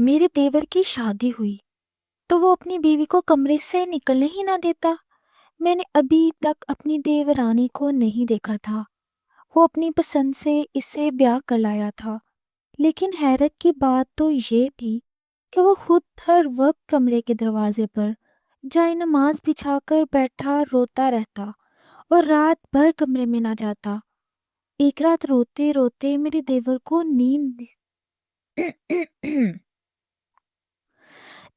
میرے دیور کی شادی ہوئی تو وہ اپنی بیوی کو کمرے سے نکلنے ہی نہ دیتا۔ میں نے ابھی تک اپنی دیورانی کو نہیں دیکھا تھا۔ وہ اپنی پسند سے اسے بیاہ کر لایا تھا، لیکن حیرت کی بات تو یہ بھی کہ وہ خود ہر وقت کمرے کے دروازے پر جائے نماز بچھا کر بیٹھا روتا رہتا اور رات بھر کمرے میں نہ جاتا۔ ایک رات روتے روتے میرے دیور کو نیند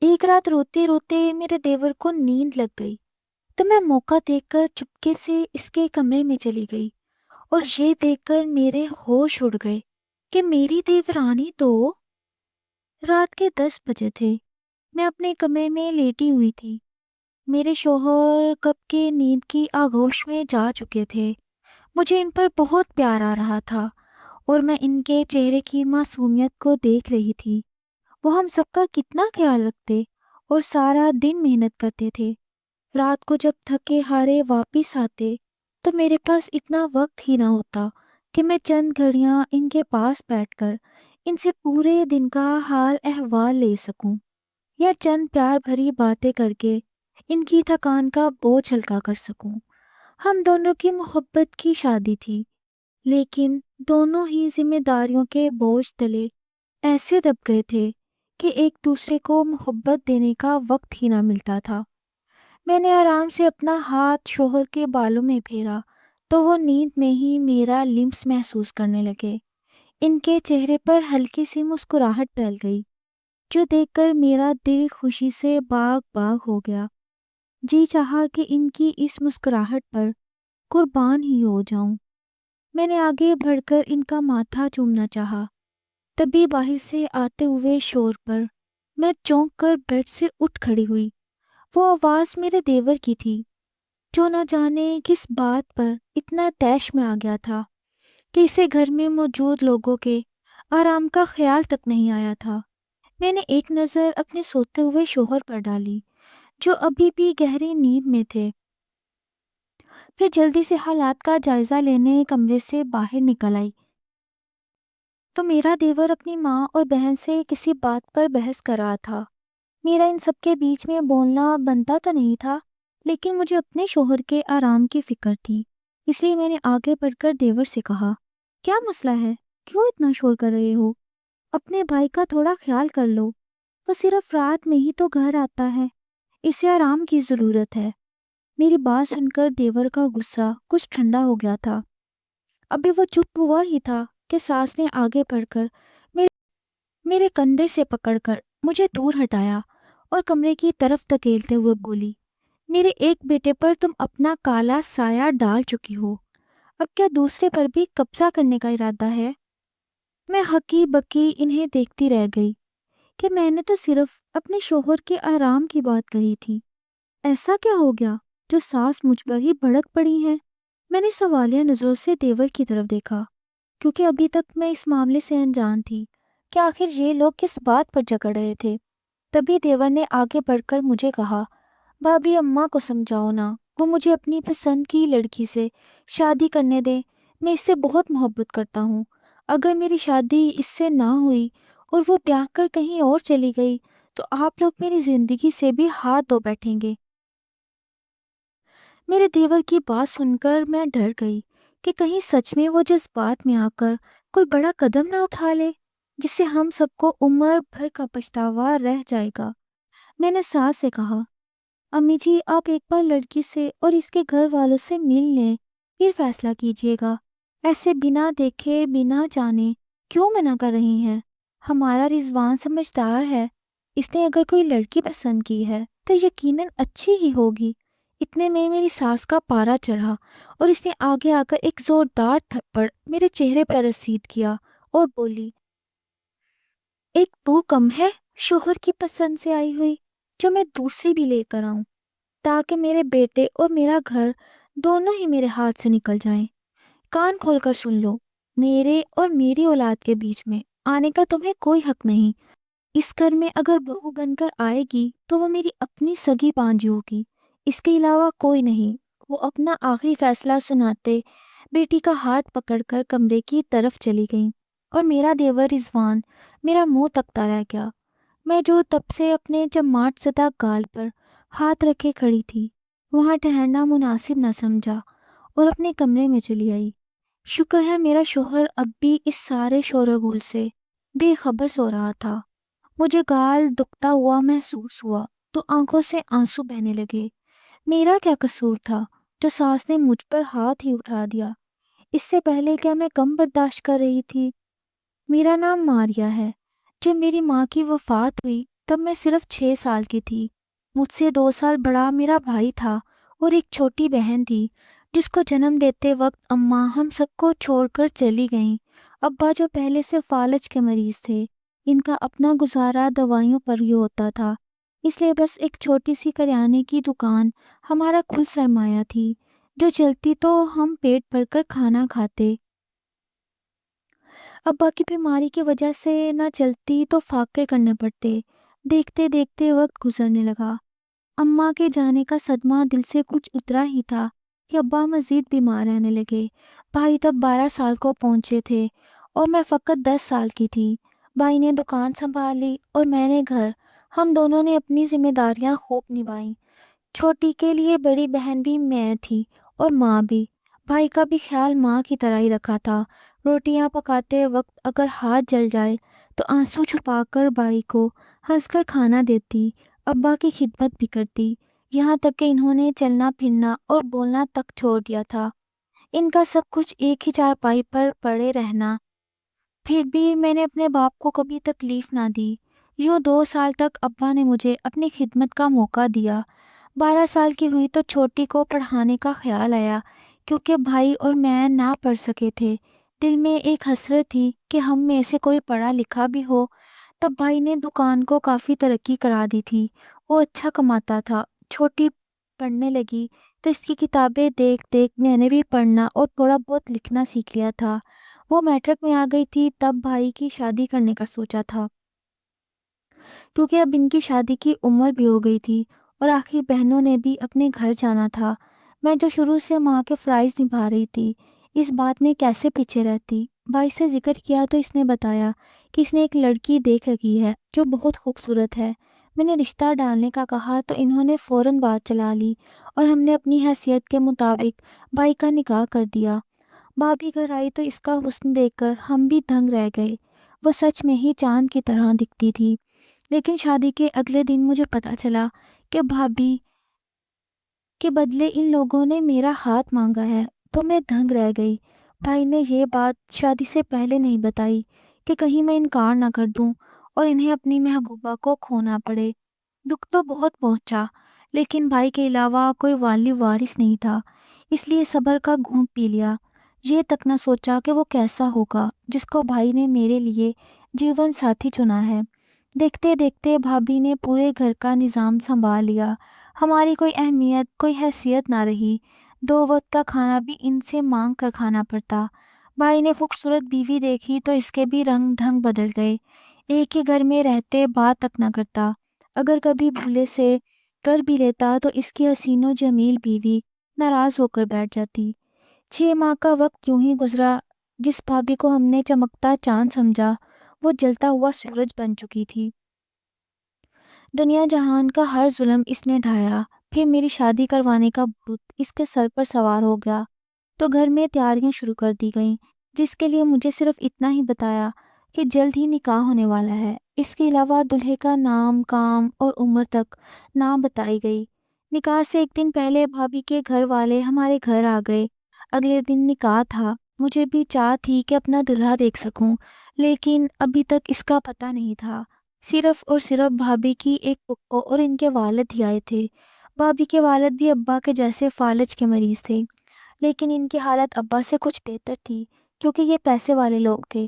ایک رات روتے روتے میرے دیور کو نیند لگ گئی تو میں موقع دیکھ کر چپکے سے اس کے کمرے میں چلی گئی، اور یہ دیکھ کر میرے ہوش اڑ گئے کہ میری دیورانی تو رات کے 10 بجے تھے۔ میں اپنے کمرے میں لیٹی ہوئی تھی۔ میرے شوہر کب کے نیند کی آغوش میں جا چکے تھے۔ مجھے ان پر بہت پیار آ رہا تھا اور میں ان کے چہرے کی معصومیت کو دیکھ رہی تھی۔ وہ ہم سب کا کتنا خیال رکھتے اور سارا دن محنت کرتے تھے۔ رات کو جب تھکے ہارے واپس آتے تو میرے پاس اتنا وقت ہی نہ ہوتا کہ میں چند گھڑیاں ان کے پاس بیٹھ کر ان سے پورے دن کا حال احوال لے سکوں، یا چند پیار بھری باتیں کر کے ان کی تھکان کا بوجھ ہلکا کر سکوں۔ ہم دونوں کی محبت کی شادی تھی، لیکن دونوں ہی ذمہ داریوں کے بوجھ تلے ایسے دب گئے تھے کہ ایک دوسرے کو محبت دینے کا وقت ہی نہ ملتا تھا۔ میں نے آرام سے اپنا ہاتھ شوہر کے بالوں میں پھیرا تو وہ نیند میں ہی میرا لمس محسوس کرنے لگے۔ ان کے چہرے پر ہلکی سی مسکراہٹ پھیل گئی، جو دیکھ کر میرا دل خوشی سے باغ باغ ہو گیا۔ جی چاہا کہ ان کی اس مسکراہٹ پر قربان ہی ہو جاؤں۔ میں نے آگے بڑھ کر ان کا ماتھا چومنا چاہا، تبھی باہر سے آتے ہوئے شور پر میں چونک کر بیڈ سے اٹھ کھڑی ہوئی۔ وہ آواز میرے دیور کی تھی، جو نہ جانے کس بات پر اتنا طیش میں آ گیا تھا کہ اسے گھر میں موجود لوگوں کے آرام کا خیال تک نہیں آیا تھا۔ میں نے ایک نظر اپنے سوتے ہوئے شوہر پر ڈالی، جو ابھی بھی گہری نیند میں تھے، پھر جلدی سے حالات کا جائزہ لینے کمرے سے باہر نکل آئی تو میرا دیور اپنی ماں اور بہن سے کسی بات پر بحث کر رہا تھا۔ میرا ان سب کے بیچ میں بولنا بنتا تو نہیں تھا، لیکن مجھے اپنے شوہر کے آرام کی فکر تھی، اس لیے میں نے آگے بڑھ کر دیور سے کہا، کیا مسئلہ ہے؟ کیوں اتنا شور کر رہے ہو؟ اپنے بھائی کا تھوڑا خیال کر لو، وہ صرف رات میں ہی تو گھر آتا ہے، اسے آرام کی ضرورت ہے۔ میری بات سن کر دیور کا غصہ کچھ ٹھنڈا ہو گیا تھا۔ ابھی وہ چپ ہوا ہی تھا کہ ساس نے آگے بڑھ کر میرے کندھے سے پکڑ کر مجھے دور ہٹایا اور کمرے کی طرف دھکیلتے ہوئے بولی، میرے ایک بیٹے پر تم اپنا کالا سایہ ڈال چکی ہو، اب کیا دوسرے پر بھی قبضہ کرنے کا ارادہ ہے؟ میں ہکی بکی انہیں دیکھتی رہ گئی کہ میں نے تو صرف اپنے شوہر کے آرام کی بات کہی تھی، ایسا کیا ہو گیا جو ساس مجھ پر ہی بھڑک پڑی ہے؟ میں نے سوالیہ نظروں سے دیور کی طرف دیکھا، کیونکہ ابھی تک میں اس معاملے سے انجان تھی کہ آخر یہ لوگ کس بات پر جھگڑ رہے تھے۔ تبھی دیور نے آگے بڑھ کر مجھے کہا، بھابھی اماں کو سمجھاؤ نا، وہ مجھے اپنی پسند کی لڑکی سے شادی کرنے دیں، میں اس سے بہت محبت کرتا ہوں۔ اگر میری شادی اس سے نہ ہوئی اور وہ بیاہ کر کہیں اور چلی گئی تو آپ لوگ میری زندگی سے بھی ہاتھ دھو بیٹھیں گے۔ میرے دیور کی بات سن کر میں ڈر گئی کہ کہیں سچ میں وہ جذبات میں آ کر کوئی بڑا قدم نہ اٹھا لے جس سے ہم سب کو عمر بھر کا پچھتاوا رہ جائے گا۔ میں نے ساس سے کہا، امی جی آپ ایک بار لڑکی سے اور اس کے گھر والوں سے مل لیں، پھر فیصلہ کیجیے گا، ایسے بنا دیکھے بنا جانے کیوں منع کر رہی ہیں؟ ہمارا رضوان سمجھدار ہے، اس نے اگر کوئی لڑکی پسند کی ہے تو یقیناً اچھی ہی ہوگی۔ اتنے میں میری ساس کا پارا چڑھا اور اس نے آگے آ کر ایک زوردار تھپڑ میرے چہرے پر رسید کیا اور بولی، ایک تو کم ہے شوہر کی پسند سے آئی ہوئی جو میں دوسری بھی لے کر آؤں، تاکہ میرے بیٹے اور میرا گھر دونوں ہی میرے ہاتھ سے نکل جائیں۔ کان کھول کر سن لو، میرے اور میری اولاد کے بیچ میں آنے کا تمہیں کوئی حق نہیں۔ اس گھر میں اگر بہو بن کر آئے گی تو وہ میری اپنی سگی بانجی ہوگی، اس کے علاوہ کوئی نہیں۔ وہ اپنا آخری فیصلہ سناتے بیٹی کا ہاتھ پکڑ کر کمرے کی طرف چلی گئیں اور میرا دیور رضوان میرا منہ تکتا رہ گیا۔ میں جو تب سے اپنے چماٹ زدہ گال پر ہاتھ رکھے کھڑی تھی، وہاں ٹھہرنا مناسب نہ سمجھا اور اپنے کمرے میں چلی آئی۔ شکر ہے میرا شوہر اب بھی اس سارے شور و غل سے بے خبر سو رہا تھا۔ مجھے گال دکھتا ہوا محسوس ہوا تو آنکھوں سے آنسو بہنے لگے۔ میرا کیا قصور تھا جو ساس نے مجھ پر ہاتھ ہی اٹھا دیا؟ اس سے پہلے کیا میں کم برداشت کر رہی تھی؟ میرا نام ماریا ہے۔ جب میری ماں کی وفات ہوئی تب میں صرف 6 سال کی تھی۔ مجھ سے 2 سال بڑا میرا بھائی تھا اور ایک چھوٹی بہن تھی جس کو جنم دیتے وقت اماں ہم سب کو چھوڑ کر چلی گئیں۔ ابا جو پہلے سے فالج کے مریض تھے، ان کا اپنا گزارا دوائیوں پر ہی ہوتا تھا، اس لیے بس ایک چھوٹی سی کریانے کی دکان ہمارا کل سرمایہ تھی، جو چلتی تو ہم پیٹ بھر کر کھانا کھاتے۔ ابا کی بیماری کی وجہ سے نہ چلتی تو فاقے کرنے پڑتے۔ دیکھتے دیکھتے وقت گزرنے لگا۔ اماں کے جانے کا صدمہ دل سے کچھ اترا ہی تھا کہ ابا مزید بیمار رہنے لگے۔ بھائی تب 12 سال کو پہنچے تھے اور میں فقط 10 سال کی تھی۔ بھائی نے دکان سنبھال لی اور میں نے گھر۔ ہم دونوں نے اپنی ذمہ داریاں خوب نبھائیں۔ چھوٹی کے لیے بڑی بہن بھی میں تھی اور ماں بھی۔ بھائی کا بھی خیال ماں کی طرح ہی رکھا تھا۔ روٹیاں پکاتے وقت اگر ہاتھ جل جائے تو آنسو چھپا کر بھائی کو ہنس کر کھانا دیتی۔ ابا کی خدمت بھی کرتی، یہاں تک کہ انہوں نے چلنا پھرنا اور بولنا تک چھوڑ دیا تھا۔ ان کا سب کچھ ایک ہی چارپائی پر پڑے رہنا، پھر بھی میں نے اپنے باپ کو کبھی تکلیف نہ دی۔ یوں 2 سال تک ابا نے مجھے اپنی خدمت کا موقع دیا۔ 12 سال کی ہوئی تو چھوٹی کو پڑھانے کا خیال آیا، کیونکہ بھائی اور میں نہ پڑھ سکے تھے۔ دل میں ایک حسرت تھی کہ ہم میں سے کوئی پڑھا لکھا بھی ہو۔ تب بھائی نے دکان کو کافی ترقی کرا دی تھی، وہ اچھا کماتا تھا۔ چھوٹی پڑھنے لگی تو اس کی کتابیں دیکھ دیکھ میں نے بھی پڑھنا اور تھوڑا بہت لکھنا سیکھ لیا تھا۔ وہ میٹرک میں آ گئی تھی تب بھائی کی شادی کرنے کا سوچا تھا، کیونکہ اب ان کی شادی کی عمر بھی ہو گئی تھی اور آخر بہنوں نے بھی اپنے گھر جانا تھا۔ میں جو شروع سے ماں کے فرائض نبھا رہی تھی، اس بات میں کیسے پیچھے رہتی؟ بھائی سے ذکر کیا تو اس نے بتایا کہ اس نے ایک لڑکی دیکھ رکھی ہے جو بہت خوبصورت ہے۔ میں نے رشتہ ڈالنے کا کہا تو انہوں نے فوراً بات چلا لی اور ہم نے اپنی حیثیت کے مطابق بھائی کا نکاح کر دیا۔ بھابھی گھر آئی تو اس کا حسن دیکھ کر ہم بھی دنگ رہ گئے۔ وہ سچ میں ہی چاند کی طرح دکھتی تھی۔ لیکن شادی کے اگلے دن مجھے پتا چلا کہ بھابھی کے بدلے ان لوگوں نے میرا ہاتھ مانگا ہے، تو میں دنگ رہ گئی۔ بھائی نے یہ بات شادی سے پہلے نہیں بتائی کہ کہیں میں انکار نہ کر دوں اور انہیں اپنی محبوبہ کو کھونا پڑے۔ دکھ تو بہت پہنچا، لیکن بھائی کے علاوہ کوئی والی وارث نہیں تھا، اس لیے صبر کا گھونٹ پی لیا۔ یہ تک نہ سوچا کہ وہ کیسا ہوگا جس کو بھائی نے میرے لیے جیون ساتھی چنا ہے۔ دیکھتے دیکھتے بھابھی نے پورے گھر کا نظام سنبھال لیا۔ ہماری کوئی اہمیت، کوئی حیثیت نہ رہی۔ 2 وقت کا کھانا بھی ان سے مانگ کر کھانا پڑتا۔ بھائی نے خوبصورت بیوی دیکھی تو اس کے بھی رنگ ڈھنگ بدل گئے۔ ایک ہی گھر میں رہتے بات تک نہ کرتا، اگر کبھی بھولے سے کر بھی لیتا تو اس کی حسین و جمیل بیوی ناراض ہو کر بیٹھ جاتی۔ 6 ماہ کا وقت یوں ہی گزرا۔ جس بھابھی کو ہم نے چمکتا چاند سمجھا، وہ جلتا ہوا سورج بن چکی تھی۔ دنیا جہان کا ہر ظلم اس نے ڈھایا۔ پھر میری شادی کروانے کا بھوت اس کے سر پر سوار ہو گیا تو گھر میں تیاریاں شروع کر دی گئیں، جس کے لیے مجھے صرف اتنا ہی بتایا کہ جلد ہی نکاح ہونے والا ہے۔ اس کے علاوہ دلہے کا نام، کام اور عمر تک نہ بتائی گئی۔ نکاح سے ایک دن پہلے بھابھی کے گھر والے ہمارے گھر آ گئے۔ اگلے دن نکاح تھا۔ مجھے بھی چاہ تھی کہ اپنا دلہا دیکھ سکوں، لیکن ابھی تک اس کا پتہ نہیں تھا۔ صرف اور صرف بھابھی کی ایک پھپھو اور ان کے والد ہی آئے تھے۔ بھابھی کے والد بھی ابا کے جیسے فالج کے مریض تھے، لیکن ان کی حالت ابا سے کچھ بہتر تھی کیونکہ یہ پیسے والے لوگ تھے۔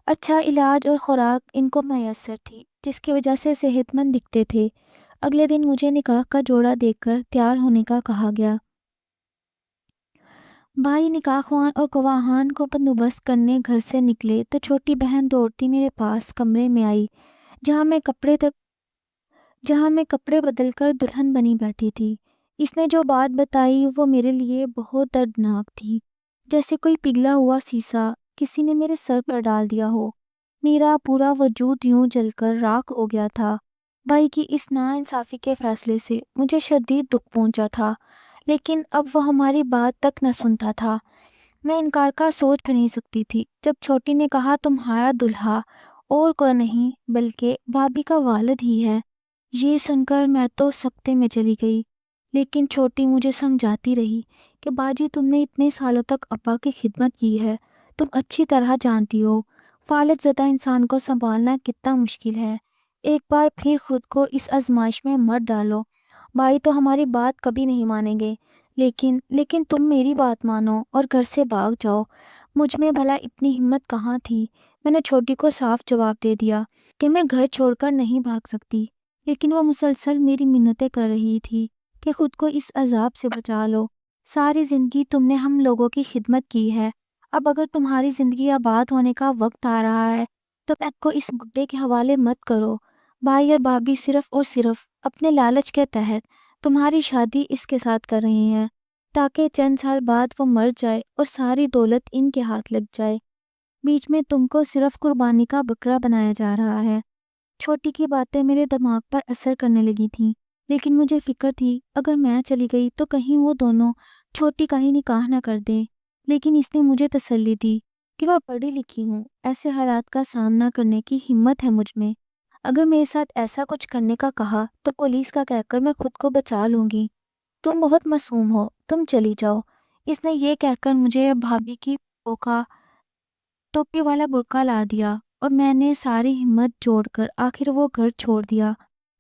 اچھا علاج اور خوراک ان کو میسر تھی، جس کی وجہ سے صحت مند دکھتے تھے۔ اگلے دن مجھے نکاح کا جوڑا دیکھ کر تیار ہونے کا کہا گیا۔ بھائی نکاح خوان اور گواہان کو بندوبست کرنے گھر سے نکلے تو چھوٹی بہن دوڑتی میرے پاس کمرے میں آئی، جہاں میں کپڑے بدل کر دلہن بنی بیٹھی تھی۔ اس نے جو بات بتائی وہ میرے لیے بہت دردناک تھی، جیسے کوئی پگھلا ہوا سیسا کسی نے میرے سر پر ڈال دیا ہو۔ میرا پورا وجود یوں جل کر راکھ ہو گیا تھا۔ بھائی کی اس ناانصافی کے فیصلے سے مجھے شدید دکھ پہنچا تھا، لیکن اب وہ ہماری بات تک نہ سنتا تھا۔ میں انکار کا سوچ بھی نہیں سکتی تھی جب چھوٹی نے کہا تمہارا دلہا اور کوئی نہیں بلکہ بھابھی کا والد ہی ہے۔ یہ سن کر میں تو سکتے میں چلی گئی، لیکن چھوٹی مجھے سمجھاتی رہی کہ باجی تم نے اتنے سالوں تک ابا کی خدمت کی ہے، تم اچھی طرح جانتی ہو والد زدہ انسان کو سنبھالنا کتنا مشکل ہے۔ ایک بار پھر خود کو اس آزمائش میں مت ڈالو۔ بھائی تو ہماری بات کبھی نہیں مانیں گے، لیکن تم میری بات مانو اور گھر سے بھاگ جاؤ۔ مجھ میں بھلا اتنی ہمت کہاں تھی؟ میں نے چھوٹی کو صاف جواب دے دیا کہ میں گھر چھوڑ کر نہیں بھاگ سکتی، لیکن وہ مسلسل میری منتیں کر رہی تھی کہ خود کو اس عذاب سے بچا لو۔ ساری زندگی تم نے ہم لوگوں کی خدمت کی ہے، اب اگر تمہاری زندگی آباد ہونے کا وقت آ رہا ہے تو خود کو اس بڈھے کے حوالے مت کرو۔ بھائی اور بھابھی صرف اور صرف اپنے لالچ کے تحت تمہاری شادی اس کے ساتھ کر رہے ہیں تاکہ چند سال بعد وہ مر جائے اور ساری دولت ان کے ہاتھ لگ جائے۔ بیچ میں تم کو صرف قربانی کا بکرا بنایا جا رہا ہے۔ چھوٹی کی باتیں میرے دماغ پر اثر کرنے لگی تھیں، لیکن مجھے فکر تھی اگر میں چلی گئی تو کہیں وہ دونوں چھوٹی کا ہی نکاح نہ کر دیں۔ لیکن اس نے مجھے تسلی دی کہ میں پڑھی لکھی ہوں، ایسے حالات کا سامنا کرنے کی ہمت ہے مجھ میں۔ اگر میرے ساتھ ایسا کچھ کرنے کا کہا تو پولیس کا کہہ کر میں خود کو بچا لوں گی۔ تم بہت معصوم ہو، تم چلی جاؤ۔ اس نے یہ کہہ کر مجھے بھابھی کی کا ٹوپی والا برقع لا دیا اور میں نے ساری ہمت جوڑ کر آخر وہ گھر چھوڑ دیا۔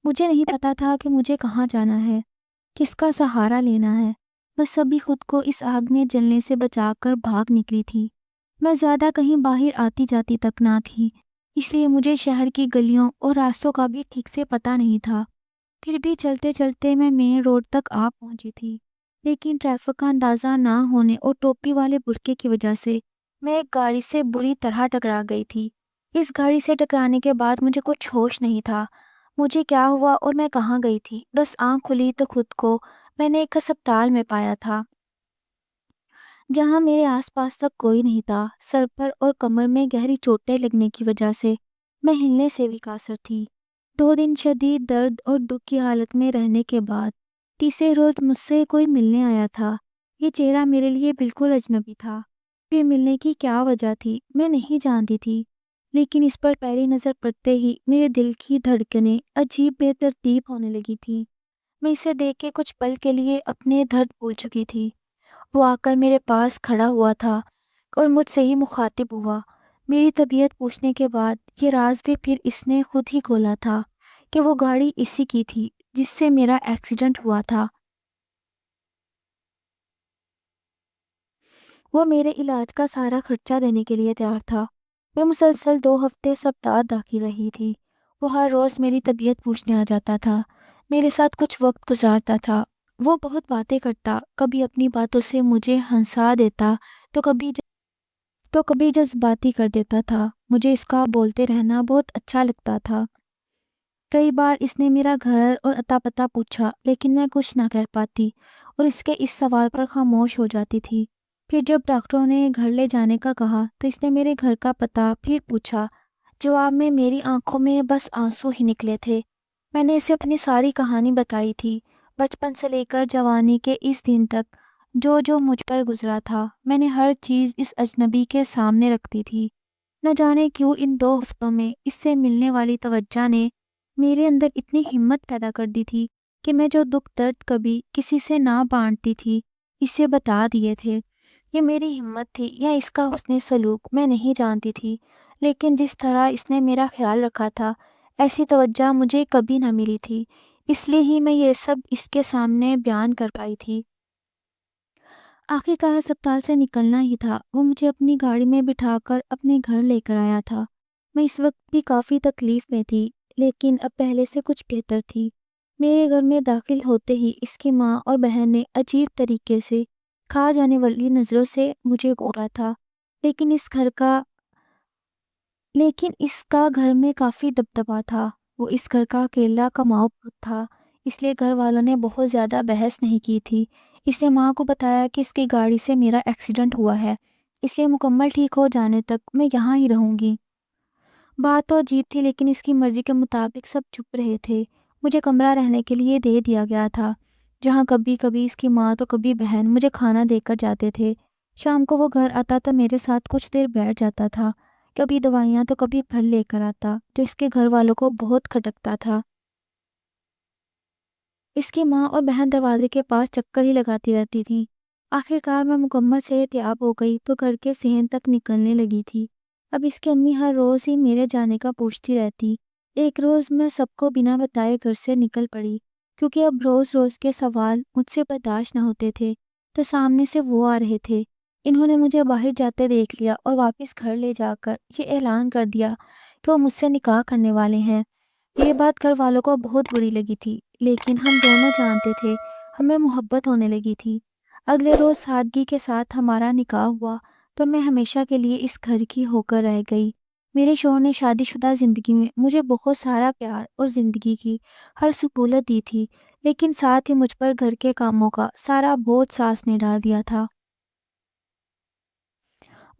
مجھے نہیں پتا تھا کہ مجھے کہاں جانا ہے، کس کا سہارا لینا ہے، بس ابھی خود کو اس آگ میں جلنے سے بچا کر بھاگ نکلی تھی۔ میں زیادہ کہیں باہر آتی جاتی تک نہ تھی، اس لیے مجھے شہر کی گلیوں اور راستوں کا بھی ٹھیک سے پتہ نہیں تھا۔ پھر بھی چلتے چلتے میں مین روڈ تک آ پہنچی تھی، لیکن ٹریفک کا اندازہ نہ ہونے اور ٹوپی والے برقعے کی وجہ سے میں ایک گاڑی سے بری طرح ٹکرا گئی تھی۔ اس گاڑی سے ٹکرانے کے بعد مجھے کچھ ہوش نہیں تھا، مجھے کیا ہوا اور میں کہاں گئی تھی۔ بس آنکھ کھلی تو خود کو میں نے ایک ہسپتال میں پایا تھا، جہاں میرے آس پاس تک کوئی نہیں تھا۔ سر پر اور کمر میں گہری چوٹیں لگنے کی وجہ سے میں ہلنے سے بھی قاصر تھی۔ 2 دن شدید درد اور دکھ کی حالت میں رہنے کے بعد تیسرے روز مجھ سے کوئی ملنے آیا تھا۔ یہ چہرہ میرے لیے بالکل اجنبی تھا۔ پھر ملنے کی کیا وجہ تھی میں نہیں جانتی تھی، لیکن اس پر پہلی نظر پڑتے ہی میرے دل کی دھڑکنیں عجیب بے ترتیب ہونے لگی تھی۔ میں اسے دیکھ کے کچھ پل کے لیے اپنے درد بھول چکی تھی۔ وہ آ کر میرے پاس کھڑا ہوا تھا اور مجھ سے ہی مخاطب ہوا۔ میری طبیعت پوچھنے کے بعد یہ راز بھی پھر اس نے خود ہی کھولا تھا کہ وہ گاڑی اسی کی تھی جس سے میرا ایکسیڈنٹ ہوا تھا۔ وہ میرے علاج کا سارا خرچہ دینے کے لیے تیار تھا۔ میں مسلسل 2 ہفتے اسپتال داخل رہی تھی۔ وہ ہر روز میری طبیعت پوچھنے آ جاتا تھا، میرے ساتھ کچھ وقت گزارتا تھا۔ وہ بہت باتیں کرتا، کبھی اپنی باتوں سے مجھے ہنسا دیتا تو کبھی جذباتی کر دیتا تھا۔ مجھے اس کا بولتے رہنا بہت اچھا لگتا تھا۔ کئی بار اس نے میرا گھر اور اتا پتہ پوچھا، لیکن میں کچھ نہ کہہ پاتی اور اس کے اس سوال پر خاموش ہو جاتی تھی۔ پھر جب ڈاکٹروں نے گھر لے جانے کا کہا تو اس نے میرے گھر کا پتہ پھر پوچھا۔ جواب میں میری آنکھوں میں بس آنسو ہی نکلے تھے۔ میں نے اسے اپنی ساری کہانی بتائی تھی، بچپن سے لے کر جوانی کے اس دن تک جو مجھ پر گزرا تھا۔ میں نے ہر چیز اس اجنبی کے سامنے رکھتی تھی۔ نہ جانے کیوں ان 2 ہفتوں میں اس سے ملنے والی توجہ نے میرے اندر اتنی ہمت پیدا کر دی تھی کہ میں جو دکھ درد کبھی کسی سے نہ بانٹتی تھی اسے بتا دیے تھے۔ یہ میری ہمت تھی یا اس کا حسن سلوک میں نہیں جانتی تھی، لیکن جس طرح اس نے میرا خیال رکھا تھا ایسی توجہ مجھے کبھی نہ ملی تھی، اس لیے ہی میں یہ سب اس کے سامنے بیان کر پائی تھی۔ آخر کار ہسپتال سے نکلنا ہی تھا۔ وہ مجھے اپنی گاڑی میں بٹھا کر اپنے گھر لے کر آیا تھا۔ میں اس وقت بھی کافی تکلیف میں تھی، لیکن اب پہلے سے کچھ بہتر تھی۔ میرے گھر میں داخل ہوتے ہی اس کی ماں اور بہن نے عجیب طریقے سے کھا جانے والی نظروں سے مجھے گھورا تھا، لیکن اس کا گھر میں کافی دبدبہ تھا۔ وہ اس گھر کا اکیلا کماؤ پوت تھا، اس لیے گھر والوں نے بہت زیادہ بحث نہیں کی تھی۔ اس نے ماں کو بتایا کہ اس کی گاڑی سے میرا ایکسیڈنٹ ہوا ہے، اس لیے مکمل ٹھیک ہو جانے تک میں یہاں ہی رہوں گی۔ بات تو عجیب تھی لیکن اس کی مرضی کے مطابق سب چپ رہے تھے۔ مجھے کمرہ رہنے کے لیے دے دیا گیا تھا، جہاں کبھی کبھی اس کی ماں تو کبھی بہن مجھے کھانا دے کر جاتے تھے۔ شام کو وہ گھر آتا تو میرے ساتھ کچھ دیر بیٹھ جاتا تھا، کبھی دوائیاں تو کبھی پھل لے کر آتا جو اس کے گھر والوں کو بہت کھٹکتا تھا۔ اس کی ماں اور بہن دروازے کے پاس چکر ہی لگاتی رہتی تھی۔ آخر کار میں مکمل صحت یاب ہو گئی تو گھر کے صحن تک نکلنے لگی تھی۔ اب اس کی امی ہر روز ہی میرے جانے کا پوچھتی رہتی۔ ایک روز میں سب کو بنا بتائے گھر سے نکل پڑی، کیونکہ اب روز روز کے سوال مجھ سے برداشت نہ ہوتے تھے۔ تو سامنے سے وہ آ رہے تھے۔ انہوں نے مجھے باہر جاتے دیکھ لیا اور واپس گھر لے جا کر یہ اعلان کر دیا کہ وہ مجھ سے نکاح کرنے والے ہیں۔ یہ بات گھر والوں کو بہت بری لگی تھی، لیکن ہم دونوں جانتے تھے ہمیں محبت ہونے لگی تھی۔ اگلے روز سادگی کے ساتھ ہمارا نکاح ہوا تو میں ہمیشہ کے لیے اس گھر کی ہو کر رہ گئی۔ میرے شوہر نے شادی شدہ زندگی میں مجھے بہت سارا پیار اور زندگی کی ہر سہولت دی تھی، لیکن ساتھ ہی مجھ پر گھر کے کاموں کا سارا بوجھ ساس نے ڈال دیا تھا۔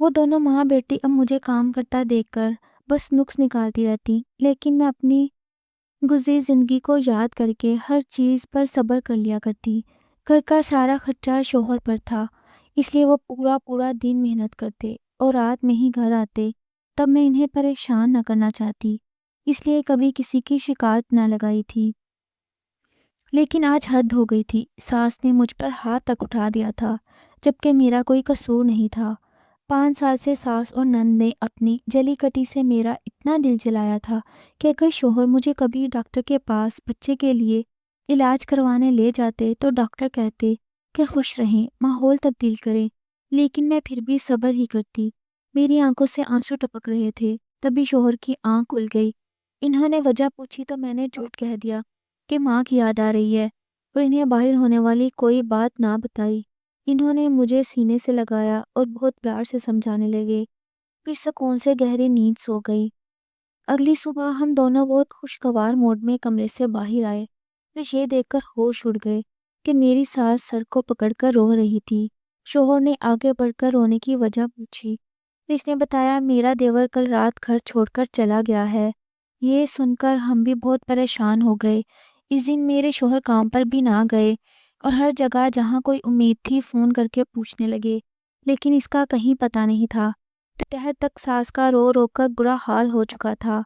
وہ دونوں ماں بیٹی اب مجھے کام کرتا دیکھ کر بس نقص نکالتی رہتی، لیکن میں اپنی گزری زندگی کو یاد کر کے ہر چیز پر صبر کر لیا کرتی۔ گھر کا سارا خرچہ شوہر پر تھا، اس لیے وہ پورا پورا دن محنت کرتے اور رات میں ہی گھر آتے۔ تب میں انہیں پریشان نہ کرنا چاہتی، اس لیے کبھی کسی کی شکایت نہ لگائی تھی۔ لیکن آج حد ہو گئی تھی۔ ساس نے مجھ پر ہاتھ تک اٹھا دیا تھا، جبکہ میرا کوئی قصور نہیں تھا۔ 5 سال سے ساس اور نند نے اپنی جلی کٹی سے میرا اتنا دل جلایا تھا کہ اگر شوہر مجھے کبھی ڈاکٹر کے پاس بچے کے لیے علاج کروانے لے جاتے تو ڈاکٹر کہتے کہ خوش رہیں، ماحول تبدیل کریں، لیکن میں پھر بھی صبر ہی کرتی۔ میری آنکھوں سے آنسو ٹپک رہے تھے، تبھی شوہر کی آنکھ کھل گئی۔ انہوں نے وجہ پوچھی تو میں نے جھوٹ کہہ دیا کہ ماں کی یاد آ رہی ہے، اور انہیں باہر ہونے والی کوئی بات نہ بتائی۔ انہوں نے مجھے سینے سے لگایا اور بہت پیار سے سمجھانے لگے، پھر سکون سے گہری نیند سو گئی۔ اگلی صبح ہم دونوں بہت خوشگوار موڈ میں کمرے سے باہر آئے تو یہ دیکھ کر ہوش اڑ گئے کہ میری ساس سر کو پکڑ کر رو رہی تھی۔ شوہر نے آگے بڑھ کر رونے کی وجہ پوچھی۔ اس نے بتایا میرا دیور کل رات گھر چھوڑ کر چلا گیا ہے۔ یہ سن کر ہم بھی بہت پریشان ہو گئے۔ اس دن میرے شوہر کام پر بھی نہ گئے اور ہر جگہ جہاں کوئی امید تھی فون کر کے پوچھنے لگے، لیکن اس کا کہیں پتہ نہیں تھا۔ دوپہر تک ساس کا رو رو کر برا حال ہو چکا تھا۔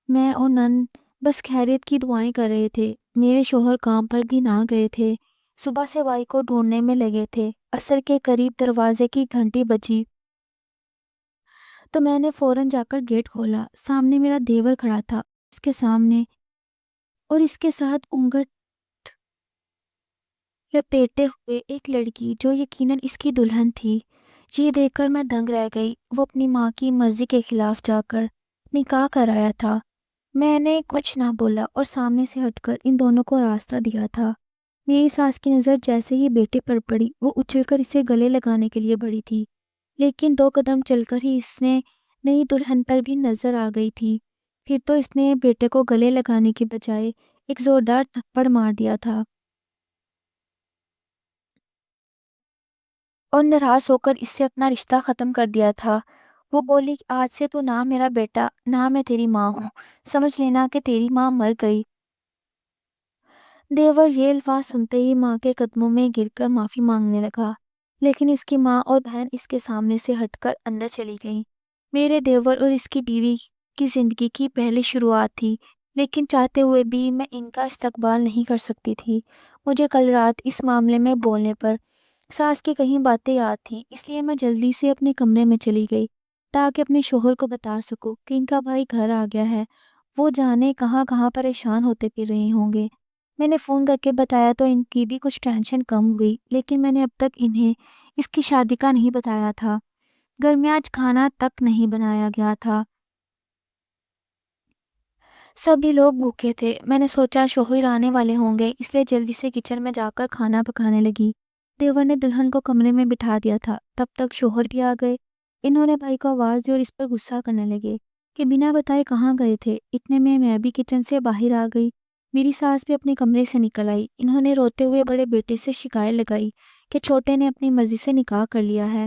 میں اور نند بس خیریت کی دعائیں کر رہے تھے۔ میرے شوہر کام پر بھی نہ گئے تھے، صبح سے بائی کو ڈھونڈنے میں لگے تھے۔ عصر کے قریب دروازے کی گھنٹی بجی تو میں نے فوراً جا کر گیٹ کھولا۔ سامنے میرا دیور کھڑا تھا، اس کے سامنے اور اس کے ساتھ اونگٹ لپیٹے ہوئے ایک لڑکی جو یقیناً اس کی دلہن تھی۔ یہ دیکھ کر میں دنگ رہ گئی۔ وہ اپنی ماں کی مرضی کے خلاف جا کر نکاح کرایا تھا۔ میں نے کچھ نہ بولا اور سامنے سے ہٹ کر ان دونوں کو راستہ دیا تھا۔ میری ساس کی نظر جیسے ہی بیٹے پر پڑی، وہ اچھل کر اسے گلے لگانے کے لیے بڑھی تھی، لیکن 2 قدم چل کر ہی اس نے نئی دلہن پر بھی نظر آ گئی تھی۔ پھر تو اس نے بیٹے کو گلے لگانے کے بجائے ایک زوردار تھپڑ مار دیا تھا اور ناراض ہو کر اس سے اپنا رشتہ ختم کر دیا تھا۔ وہ بولی آج سے تو نہ میرا بیٹا نہ میں تیری ماں ہوں، سمجھ لینا کہ تیری ماں مر گئی۔ دیور یہ الفاظ سنتے ہی ماں کے قدموں میں گر کر معافی مانگنے لگا، لیکن اس کی ماں اور بہن اس کے سامنے سے ہٹ کر اندر چلی گئیں۔ میرے دیور اور اس کی بیوی کی زندگی کی پہلی شروعات تھی، لیکن چاہتے ہوئے بھی میں ان کا استقبال نہیں کر سکتی تھی۔ مجھے کل رات اس معاملے میں بولنے پر ساس کی کہیں باتیں یاد تھیں، اس لیے میں جلدی سے اپنے کمرے میں چلی گئی تاکہ اپنے شوہر کو بتا سکوں کہ ان کا بھائی گھر آ گیا ہے۔ وہ جانے کہاں کہاں پریشان ہوتے پھر رہے ہوں گے۔ میں نے فون کر کے بتایا تو ان کی بھی کچھ ٹینشن کم ہوئی، لیکن میں نے اب تک انہیں اس کی شادی کا نہیں بتایا تھا۔ گھر میں آج کھانا تک نہیں بنایا گیا تھا، سبھی لوگ بھوکے تھے۔ میں نے سوچا شوہر آنے والے ہوں گے، اس لیے جلدی سے کچن میں جا کر کھانا پکانے لگی۔ دیور نے دلہن کو کمرے میں بٹھا دیا تھا، تب تک شوہر بھی آ گئے۔ انہوں نے بھائی کو آواز دی اور اس پر غصہ کرنے لگے کہ بنا بتائے کہاں گئے تھے۔ اتنے میں بھی کچن سے باہر آ گئی۔ میری ساس بھی اپنے کمرے سے نکل آئی۔ انہوں نے روتے ہوئے بڑے بیٹے سے شکایت لگائی کہ چھوٹے نے اپنی مرضی سے نکاح کر لیا ہے۔